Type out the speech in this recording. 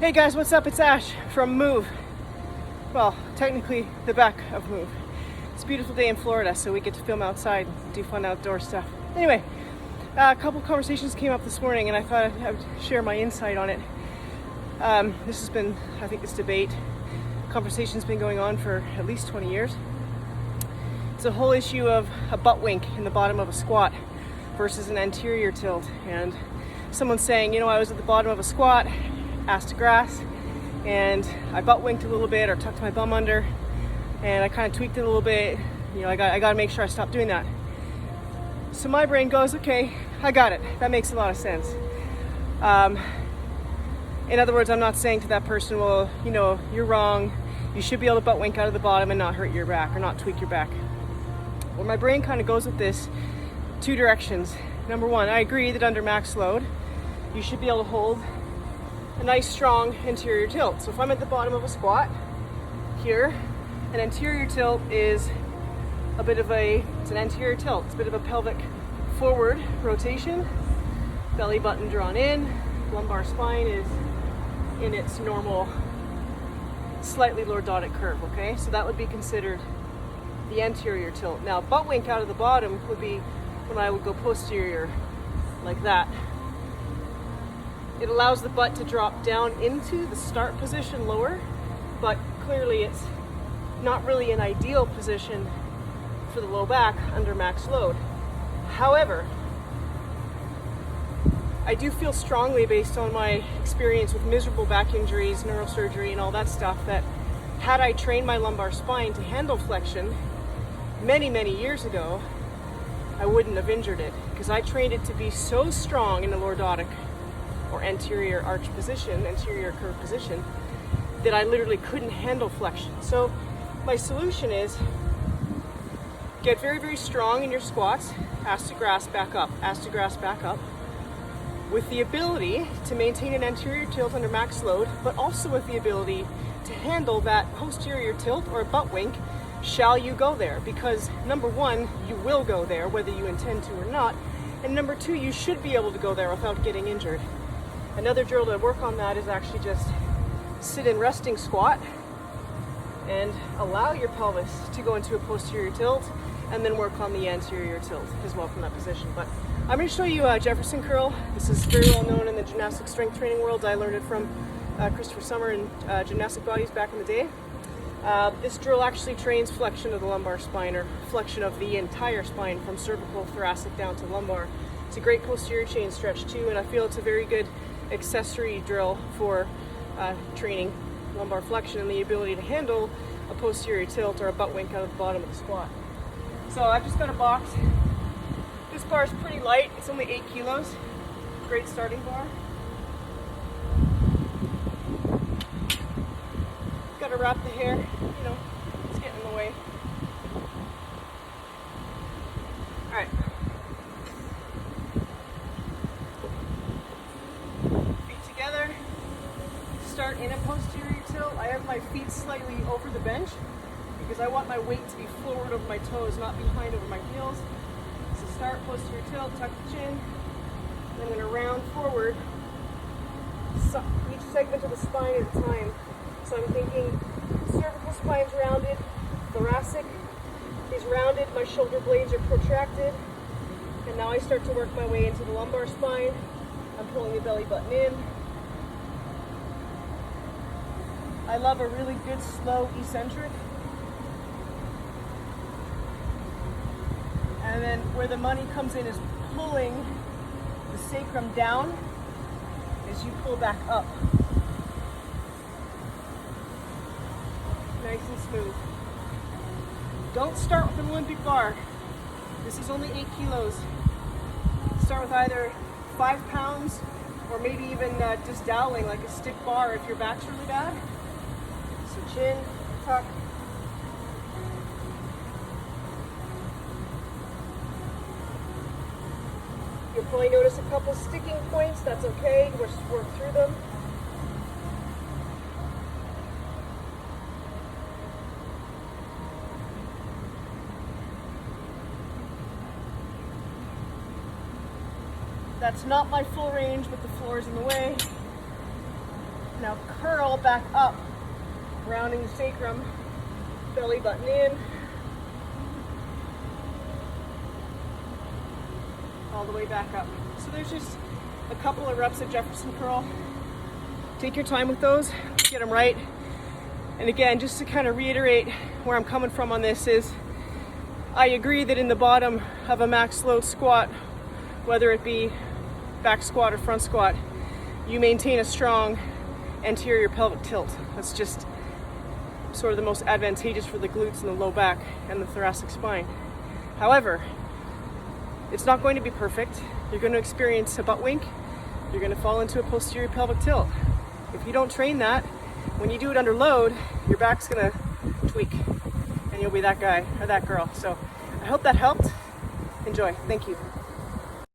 Hey guys, what's up? It's Ash from Move. Well, technically the back of Move. It's a beautiful day in Florida, so we get to film outside and do fun outdoor stuff. Anyway, a couple conversations came up this morning and I thought I would share my insight on it. This has been, I think this debate, conversation's been going on for at least 20 years. It's a whole issue of a butt wink in the bottom of a squat versus an anterior tilt. And someone's saying, I was at the bottom of a squat, ass to grass, and I butt winked a little bit or tucked my bum under, and I kind of tweaked it a little bit. I got to make sure I stop doing that. So my brain goes, okay, I got it. That makes a lot of sense. In other words, I'm not saying to that person, well, you're wrong. You should be able to butt wink out of the bottom and not hurt your back or not tweak your back. Well, my brain kind of goes with this two directions. Number one, I agree that under max load, you should be able to hold a nice strong anterior tilt. So if I'm at the bottom of a squat here, an anterior tilt is it's an anterior tilt. It's a bit of a pelvic forward rotation, belly button drawn in, lumbar spine is in its normal, slightly lordotic curve, okay? So that would be considered the anterior tilt. Now, butt wink out of the bottom would be when I would go posterior, like that. It allows the butt to drop down into the start position lower, but clearly it's not really an ideal position for the low back under max load. However, I do feel strongly, based on my experience with miserable back injuries, neurosurgery, and all that stuff, that had I trained my lumbar spine to handle flexion many, many years ago, I wouldn't have injured it, because I trained it to be so strong in the lordotic or anterior arch position, anterior curve position, that I literally couldn't handle flexion. So my solution is get very, very strong in your squats, ass to grass, back up, ass to grass, back up, with the ability to maintain an anterior tilt under max load, but also with the ability to handle that posterior tilt or butt wink, shall you go there. Because number one, you will go there whether you intend to or not, and number two, you should be able to go there without getting injured. Another drill to work on that is actually just sit in resting squat and allow your pelvis to go into a posterior tilt, and then work on the anterior tilt as well from that position. But I'm going to show you a Jefferson curl. This is very well known in the gymnastic strength training world. I learned it from Christopher Summer in Gymnastic Bodies back in the day. This drill actually trains flexion of the lumbar spine, or flexion of the entire spine from cervical, thoracic down to lumbar. It's a great posterior chain stretch too, and I feel it's a very good accessory drill for training lumbar flexion and the ability to handle a posterior tilt or a butt wink out of the bottom of the squat. So I've just got a box. This bar is pretty light. It's only 8 kilos. Great starting bar. Got to wrap the hair. It's getting in the way. All right. Feet together. Start in a posterior tilt. I have my feet slightly over the bench because I want my weight to be forward over my toes, not behind over my heels. So start posterior tilt, tuck the chin. Then I'm going to round forward, each segment of the spine at a time. So I'm thinking cervical spine's rounded, thoracic is rounded, my shoulder blades are protracted, and now I start to work my way into the lumbar spine. I'm pulling the belly button in. I love a really good slow eccentric. And then where the money comes in is pulling the sacrum down as you pull back up. Nice and smooth. Don't start with an Olympic bar. This is only 8 kilos. Start with either 5 pounds or maybe even just doweling like a stick bar if your back's really bad. So chin, tuck. You'll probably notice a couple sticking points. That's okay. We'll just work through them. That's not my full range, but the floor is in the way. Now curl back up, rounding the sacrum, belly button in, all the way back up. So there's just a couple of reps of Jefferson curl. Take your time with those, get them right. And again, just to kind of reiterate where I'm coming from on this is, I agree that in the bottom of a max load squat, whether it be back squat or front squat, you maintain a strong anterior pelvic tilt. That's just sort of the most advantageous for the glutes and the low back and the thoracic spine. However, it's not going to be perfect. You're going to experience a butt wink. You're going to fall into a posterior pelvic tilt. If you don't train that, when you do it under load, your back's going to tweak and you'll be that guy or that girl. So I hope that helped. Enjoy. Thank you.